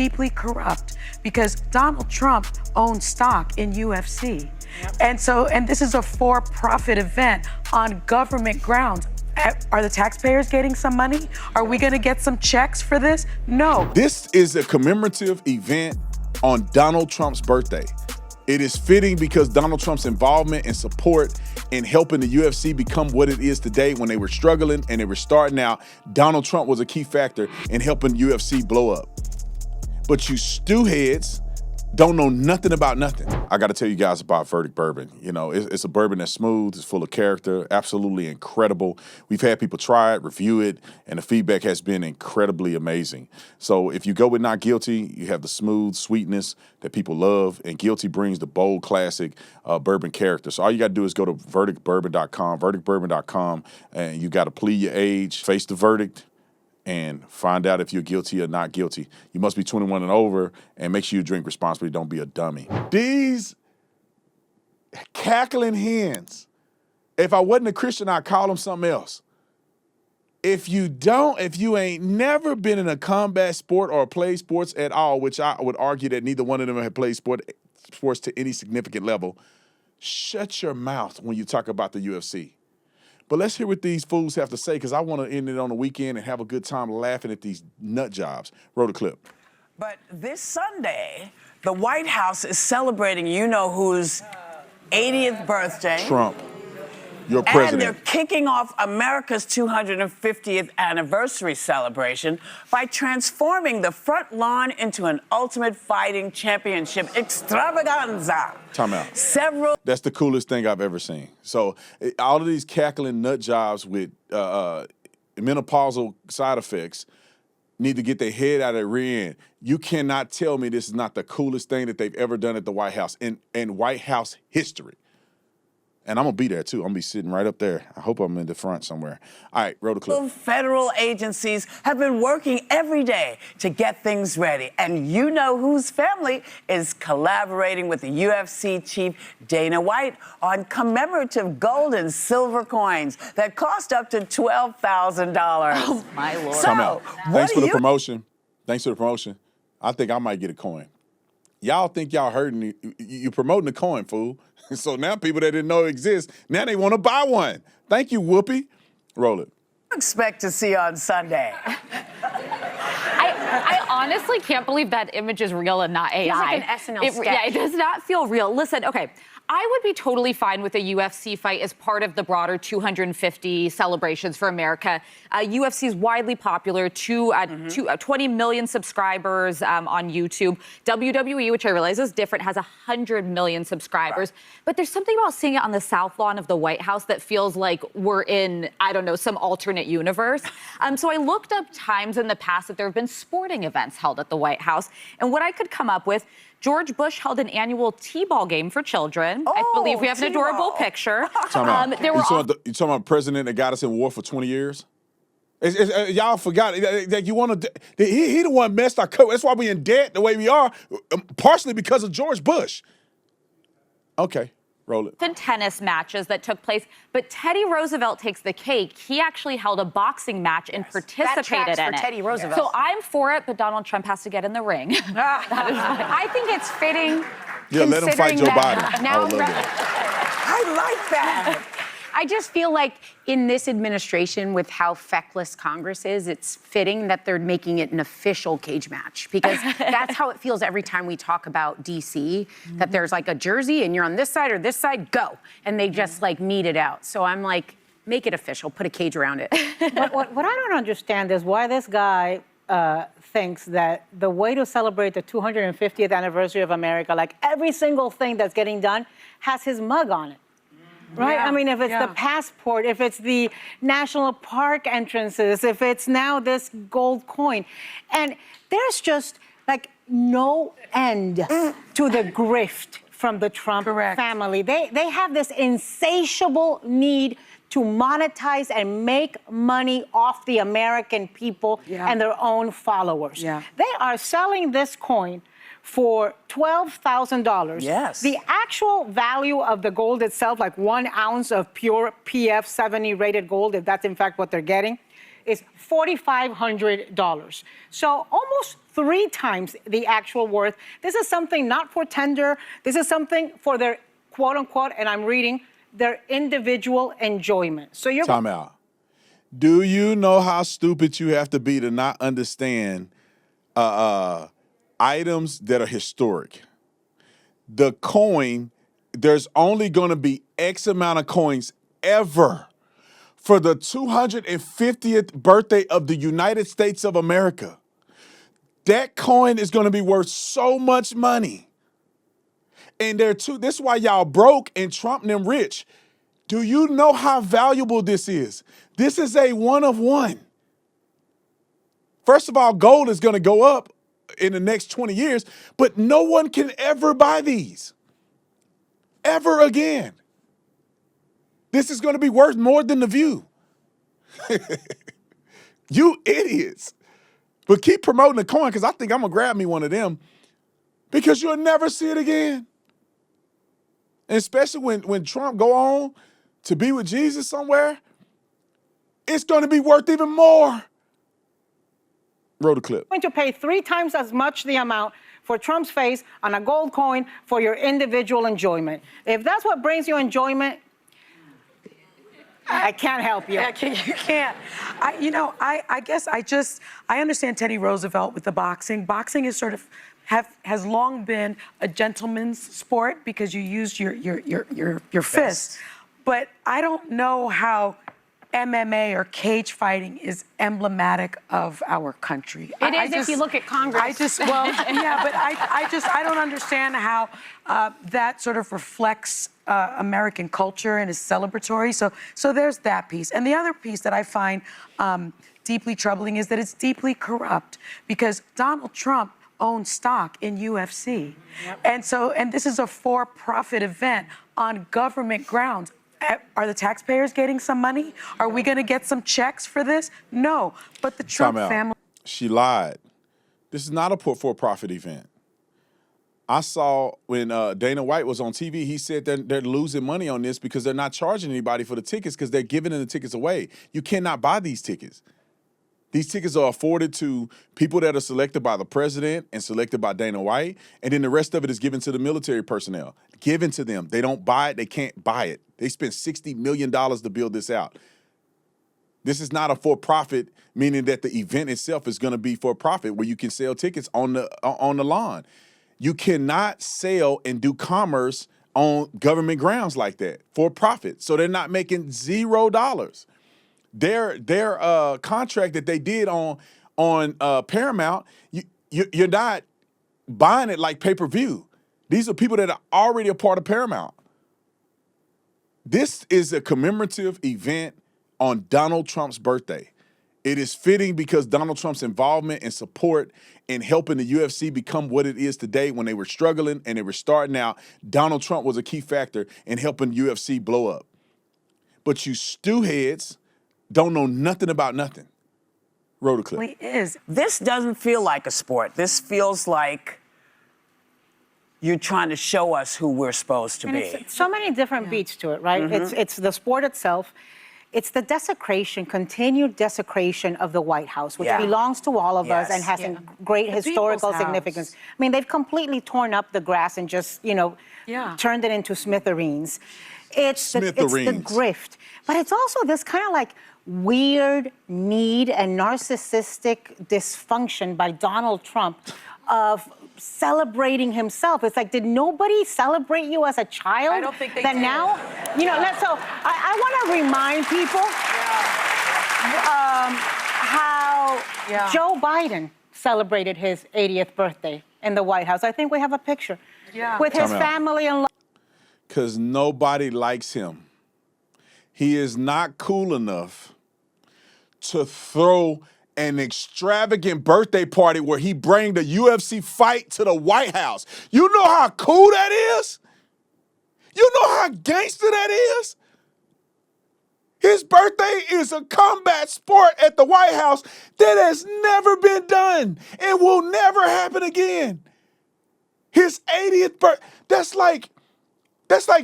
deeply corrupt because Donald Trump owns stock in UFC. Yep. And this is a for-profit event on government grounds. Are the taxpayers getting some money? Are we gonna get some checks for this? No. This is a commemorative event on Donald Trump's birthday. It is fitting because Donald Trump's involvement and support in helping the UFC become what it is today. When they were struggling and they were starting out, Donald Trump was a key factor in helping UFC blow up. But you stew heads don't know nothing about nothing. I got to tell you guys about Verdict Bourbon. You know, it's a bourbon that's smooth, it's full of character, absolutely incredible. We've had people try it, review it, and the feedback has been incredibly amazing. So if you go with Not Guilty, you have the smooth sweetness that people love, and Guilty brings the bold, classic bourbon character. So all you got to do is go to verdictbourbon.com, and you got to plead your age, face the verdict, and find out if you're guilty or not guilty. You must be 21 and over, and make sure you drink responsibly. Don't be a dummy. These cackling hens, if I wasn't a Christian, I'd call them something else. If you ain't never been in a combat sport or played sports at all, which I would argue that neither one of them have played sports to any significant level, shut your mouth when you talk about the UFC. But let's hear what these fools have to say, because I want to end it on the weekend and have a good time laughing at these nut jobs. Roll the clip. But this Sunday, the White House is celebrating you-know-who's 80th birthday. Trump, your president. And they're kicking off America's 250th anniversary celebration by transforming the front lawn into an ultimate fighting championship extravaganza. Time out. Several. That's the coolest thing I've ever seen. So all of these cackling nut jobs with menopausal side effects need to get their head out of their rear end. You cannot tell me this is not the coolest thing that they've ever done at the White House in White House history. And I'm going to be there, too. I'm going to be sitting right up there. I hope I'm in the front somewhere. All right, roll the clip. Federal agencies have been working every day to get things ready. And you know whose family is collaborating with the UFC chief, Dana White, on commemorative gold and silver coins that cost up to $12,000. Oh, my Lord. So, Time out. Thanks for the promotion. Thanks for the promotion. I think I might get a coin. Y'all think y'all hurting. You promoting the coin, fool. So now people that didn't know exist, now they want to buy one. Thank you, Whoopi. Roll it. Expect to see on Sunday. I honestly can't believe that image is real and not AI. Feels like an SNL sketch. Yeah, it does not feel real. Listen, okay, I would be totally fine with a UFC fight as part of the broader 250 celebrations for America. UFC is widely popular, 20 million subscribers on YouTube. WWE, which I realize is different, has 100 million subscribers. Right. But there's something about seeing it on the South Lawn of the White House that feels like we're in, I don't know, some alternate universe. So I looked up times in the past that there have been sporting events held at the White House. And what I could come up with, George Bush held an annual T-ball game for children. I believe we have an adorable picture. You talking about a president that got us in war for 20 years? Y'all forgot that you want to. He the one messed our code. That's why we in debt the way we are, partially because of George Bush. Okay, roll it. Tennis matches that took place, but Teddy Roosevelt takes the cake. He actually held a boxing match and participated in it. Teddy Roosevelt. So I'm for it, but Donald Trump has to get in the ring. I think it's fitting. Yeah, let him fight Joe Biden. Now, I would love that. I like that. I just feel like in this administration, with how feckless Congress is, it's fitting that they're making it an official cage match, because that's how it feels every time we talk about D.C., that there's like a jersey and you're on this side or this side, go. And they just like meet it out. So I'm like, make it official, put a cage around it. What I don't understand is why this guy thinks that the way to celebrate the 250th anniversary of America, like every single thing that's getting done, has his mug on it. Right? Yeah, I mean, if it's the passport, if it's the national park entrances, if it's now this gold coin. And there's just like no end to the grift from the Trump family. They have this insatiable need to monetize and make money off the American people and their own followers. Yeah. They are selling this coin for $12,000. Yes. The actual value of the gold itself, like 1 ounce of pure PF 70 rated gold, if that's in fact what they're getting, is $4,500. So almost 3 times the actual worth. This is something not for tender. This is something for their quote unquote, and I'm reading, their individual enjoyment. So you're Time out. Do you know how stupid you have to be to not understand items that are historic? The coin, there's only going to be X amount of coins ever for the 250th birthday of the United States of America. That coin is going to be worth so much money. And this is why y'all broke and Trump and them rich. Do you know how valuable this is? This is a one of one. First of all, gold is going to go up in the next 20 years, but no one can ever buy these ever again. This is going to be worth more than the View. You idiots. But keep promoting the coin because I think I'm going to grab me one of them because you'll never see it again. And especially when Trump go on to be with Jesus somewhere, it's going to be worth even more. Roll the clip. going to pay 3 times as much the amount for Trump's face on a gold coin for your individual enjoyment. If that's what brings you enjoyment, I can't help you. You can't. I guess I understand Teddy Roosevelt with the boxing. Boxing is sort of has long been a gentleman's sport because you use your fists. But I don't know how MMA or cage fighting is emblematic of our country. It is if you look at Congress. Yeah, but I don't understand how that sort of reflects American culture and is celebratory. So there's that piece. And the other piece that I find deeply troubling is that it's deeply corrupt because Donald Trump owns stock in UFC. Yep. And this is a for-profit event on government grounds. Are the taxpayers getting some money? Are we going to get some checks for this? No. But the Trump family. She lied. This is not a for-profit event. I saw when Dana White was on TV, he said that they're losing money on this because they're not charging anybody for the tickets because they're giving the tickets away. You cannot buy these tickets. These tickets are afforded to people that are selected by the president and selected by Dana White, and then the rest of it is given to the military personnel. Given to them. They don't buy it. They can't buy it. They spent $60 million to build this out. This is not a for-profit, meaning that the event itself is going to be for-profit where you can sell tickets on the lawn. You cannot sell and do commerce on government grounds like that for profit. So they're not making $0. Their contract that they did on Paramount, you're not buying it like pay-per-view. These are people that are already a part of Paramount. This is a commemorative event on Donald Trump's birthday. It is fitting because Donald Trump's involvement and support in helping the UFC become what it is today when they were struggling and they were starting out, Donald Trump was a key factor in helping UFC blow up. But you stew heads don't know nothing about nothing. Roll the clip. This doesn't feel like a sport. This feels like you're trying to show us who we're supposed to be. It's so many different beats to it, right? Mm-hmm. It's the sport itself. It's the desecration, continued desecration of the White House, which belongs to all of us and has some great historical significance. I mean, they've completely torn up the grass and just, turned it into smithereens. It's the grift. But it's also this kind of like weird need and narcissistic dysfunction by Donald Trump of celebrating himself. It's like, did nobody celebrate you as a child? I don't think they did. Now, so I want to remind people how Joe Biden celebrated his 80th birthday in the White House. I think we have a picture with his family and because nobody likes him. He is not cool enough to throw an extravagant birthday party where he bring the UFC fight to the White House. You know how cool that is? You know how gangster that is? His birthday is a combat sport at the White House that has never been done and will never happen again. His 80th birthday, that's like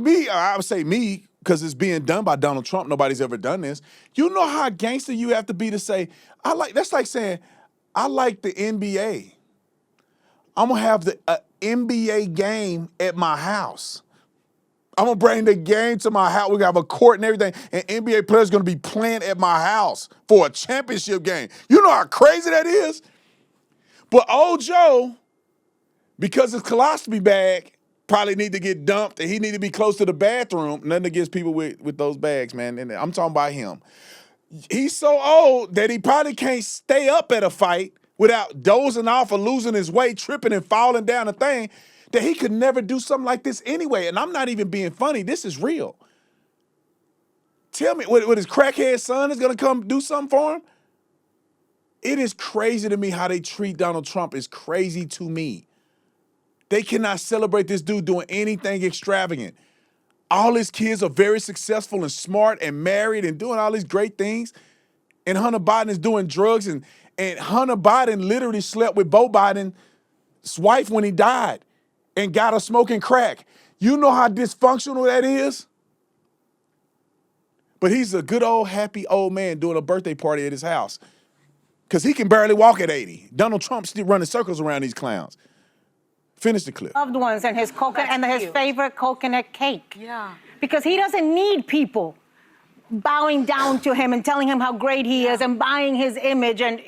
me, I would say me, because it's being done by Donald Trump. Nobody's ever done this. You know how gangster you have to be to say, that's like saying, I like the NBA. I'm going to have the NBA game at my house. I'm going to bring the game to my house. We're going to have a court and everything. And NBA players going to be playing at my house for a championship game. You know how crazy that is? But old Joe, because his colostomy bag probably need to get dumped and he need to be close to the bathroom. Nothing against people with those bags, man. And I'm talking about him. He's so old that he probably can't stay up at a fight without dozing off or losing his way, tripping and falling down a thing, that he could never do something like this anyway. And I'm not even being funny. This is real. Tell me, what his crackhead son is going to come do something for him? It is crazy to me how they treat Donald Trump. It's crazy to me. They cannot celebrate this dude doing anything extravagant. All his kids are very successful and smart and married and doing all these great things. And Hunter Biden is doing drugs. And Hunter Biden literally slept with Beau Biden's wife when he died and got her smoking crack. You know how dysfunctional that is? But he's a good old happy old man doing a birthday party at his house because he can barely walk at 80. Donald Trump's still running circles around these clowns. Finish the clip. Loved ones and his coconut and his favorite coconut cake. Yeah. Because he doesn't need people bowing down to him and telling him how great he is and buying his image and,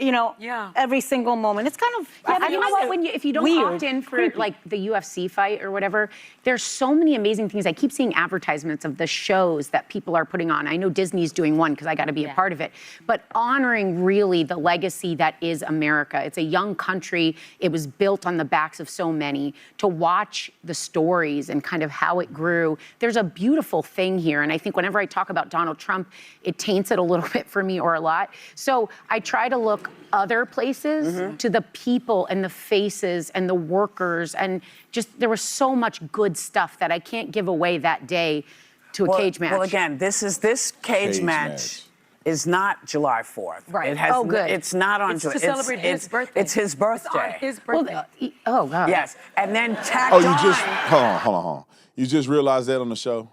every single moment. It's kind of, But you know what? If you don't weird, opt in for creepy. like the UFC fight or whatever, there's so many amazing things. I keep seeing advertisements of the shows that people are putting on. I know Disney's doing one because I got to be a part of it. But honoring really the legacy that is America. It's a young country. It was built on the backs of so many. To watch the stories and kind of how it grew, there's a beautiful thing here. And I think whenever I talk about Donald Trump, it taints it a little bit for me or a lot. So I try to look other places to the people and the faces and the workers, and just there was so much good stuff that I can't give away that day to a cage match. Well, again, this cage match is not July 4th. Right. It has, Oh, good. It's not on It's July. to celebrate his birthday. It's his birthday. It's on his birthday. Oh, God. Yes. And then tacked Oh, you on. just, hold on. You just realized that on the show?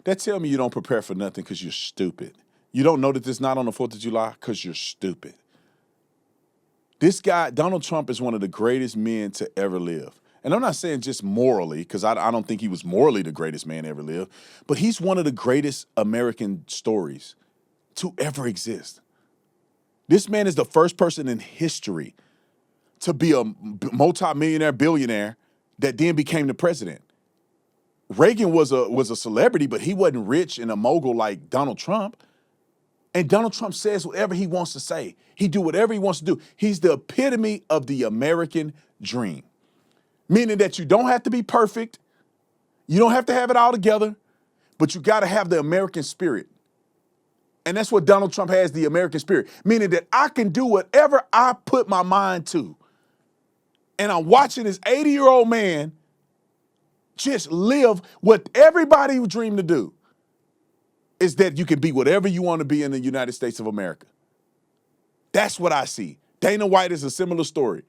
That tell me you don't prepare for nothing because you're stupid. You don't know that this not on the 4th of July because you're stupid. This guy, Donald Trump, is one of the greatest men to ever live. And I'm not saying just morally, because I don't think he was morally the greatest man ever lived, but he's one of the greatest American stories to ever exist. This man is the first person in history to be a multi-millionaire billionaire that then became the president. Reagan was a celebrity, but he wasn't rich and a mogul like Donald Trump. And Donald Trump says whatever he wants to say. He do whatever he wants to do. He's the epitome of the American dream. Meaning that you don't have to be perfect. You don't have to have it all together, but you got to have the American spirit. And that's what Donald Trump has, the American spirit. Meaning that I can do whatever I put my mind to. And I'm watching this 80-year-old man just live what everybody would dream to do. Is that you can be whatever you want to be in the United States of America. That's what I see. Dana White is a similar story.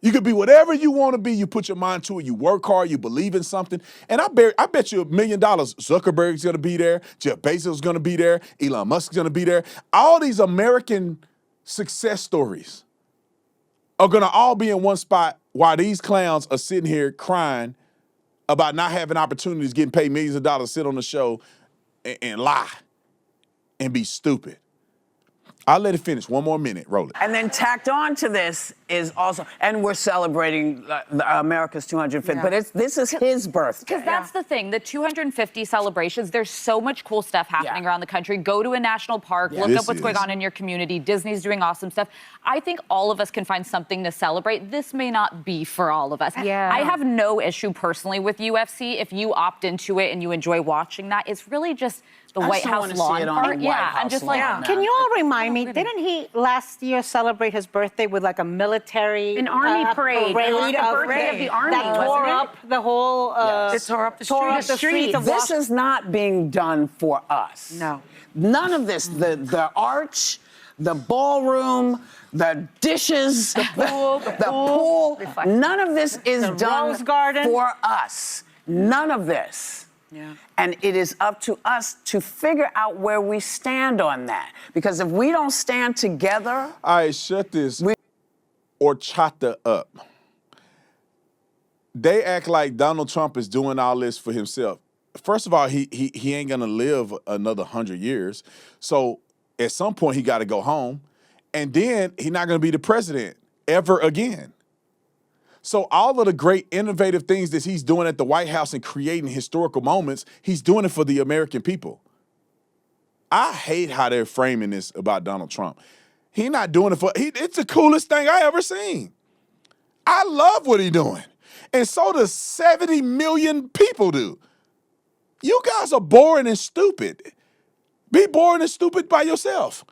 You could be whatever you want to be. You put your mind to it. You work hard. You believe in something. And I bet you $1 million. Zuckerberg's going to be there. Jeff Bezos is going to be there. Elon Musk is going to be there. All these American success stories are going to all be in one spot while these clowns are sitting here crying about not having opportunities, getting paid millions of dollars to sit on the show and lie and be stupid. I'll let it finish. One more minute. Roll it. And then tacked on to this is also, and we're celebrating America's 205th, but this is his birthday. Because that's the thing, the 250 celebrations, there's so much cool stuff happening around the country. Go to a national park, look up what's going on in your community. Disney's doing awesome stuff. I think all of us can find something to celebrate. This may not be for all of us. Yeah. I have no issue personally with UFC. If you opt into it and you enjoy watching that, it's really just the White House lawn part. Yeah, I'm just like, Can you all remind me, didn't he last year celebrate his birthday with like a military An army parade. It was the birthday of the army, that wasn't tore it? up the whole It tore up the streets streets. of This is not being done for us. No. None of this, the arch, the ballroom, the dishes, the pool, none of this is done Rose Garden. for us. None of this. Yeah. And it is up to us to figure out where we stand on that. Because if we don't stand together. All right, shut this horchata up. They act like Donald Trump is doing all this for himself. First of all, he ain't gonna live another 100 years. So at some point he gotta go home. And then he's not gonna be the president ever again. So all of the great innovative things that he's doing at the White House and creating historical moments, he's doing it for the American people. I hate how they're framing this about Donald Trump. He's not doing it for, it's the coolest thing I ever seen. I love what he's doing. And so does 70 million people do. You guys are boring and stupid. Be boring and stupid by yourself.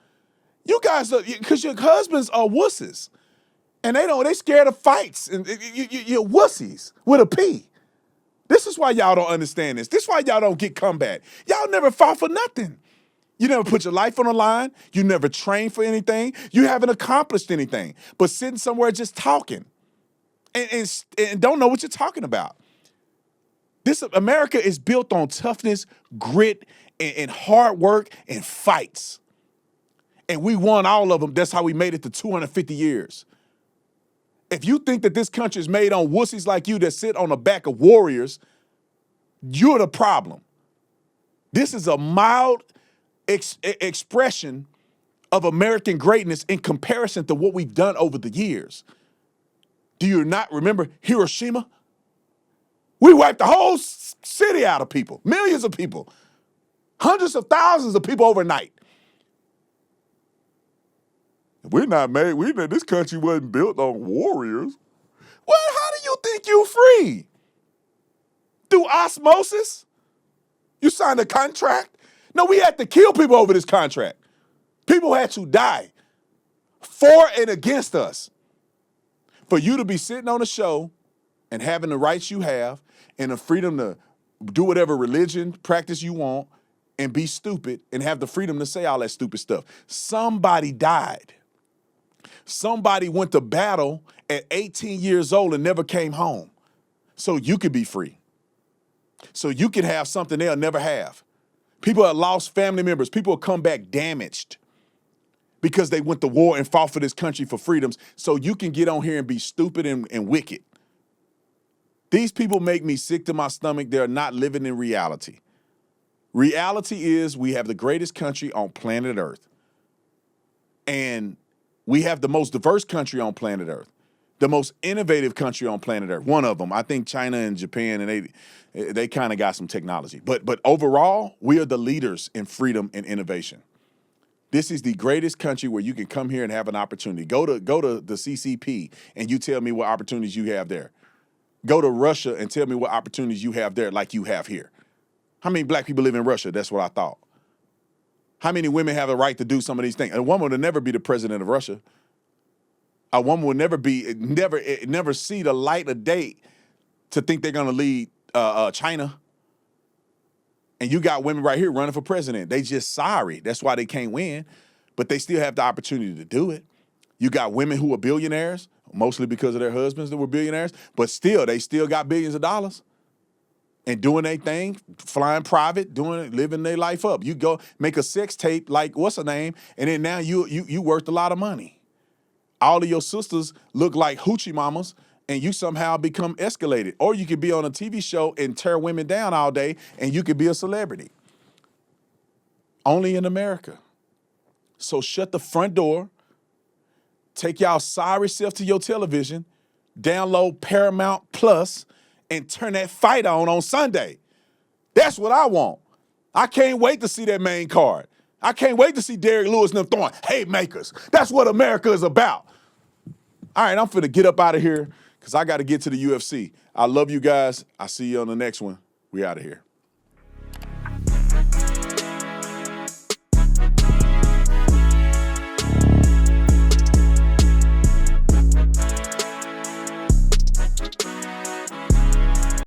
You guys are, because your husbands are wusses. And they scared of fights. And you're wussies with a P. This is why y'all don't understand this. This is why y'all don't get comeback. Y'all never fought for nothing. You never put your life on the line. You never trained for anything. You haven't accomplished anything. But sitting somewhere just talking and don't know what you're talking about. This America is built on toughness, grit, and hard work and fights. And we won all of them. That's how we made it to 250 years. If you think that this country is made on wussies like you that sit on the back of warriors, you're the problem. This is a mild expression of American greatness in comparison to what we've done over the years. Do you not remember Hiroshima? We wiped the whole city out of people, millions of people, hundreds of thousands of people overnight. This country wasn't built on warriors. Well, how do you think you're free? Through osmosis? You signed a contract? No, we had to kill people over this contract. People had to die for and against us. For you to be sitting on a show and having the rights you have and the freedom to do whatever religion, practice you want and be stupid and have the freedom to say all that stupid stuff. Somebody died. Somebody went to battle at 18 years old and never came home. So you could be free. So you can have something they'll never have. People have lost family members. People have come back damaged because they went to war and fought for this country for freedoms. So you can get on here and be stupid and wicked. These people make me sick to my stomach. They're not living in reality. Reality is we have the greatest country on planet Earth. And we have the most diverse country on planet Earth, the most innovative country on planet Earth. One of them, I think China and Japan, and they kind of got some technology. But overall, we are the leaders in freedom and innovation. This is the greatest country where you can come here and have an opportunity. Go to the CCP and you tell me what opportunities you have there. Go to Russia and tell me what opportunities you have there like you have here. How many black people live in Russia? That's what I thought. How many women have a right to do some of these things? A woman will never be the president of Russia. A woman will never see the light of day to think they're going to lead China. And you got women right here running for president. They just sorry. That's why they can't win. But they still have the opportunity to do it. You got women who are billionaires, mostly because of their husbands that were billionaires, but they still got billions of dollars. And doing their thing, flying private, living their life up. You go make a sex tape like what's her name, and then now you worth a lot of money. All of your sisters look like hoochie mamas, and you somehow become escalated. Or you could be on a TV show and tear women down all day, and you could be a celebrity. Only in America. So shut the front door, take y'all sorry self to your television, download Paramount Plus, and turn that fight on Sunday. That's what I want. I can't wait to see that main card. I can't wait to see Derek Lewis and them throwing haymakers. That's what America is about. All right, I'm finna get up out of here because I got to get to the UFC. I love you guys. I'll see you on the next one. We out of here.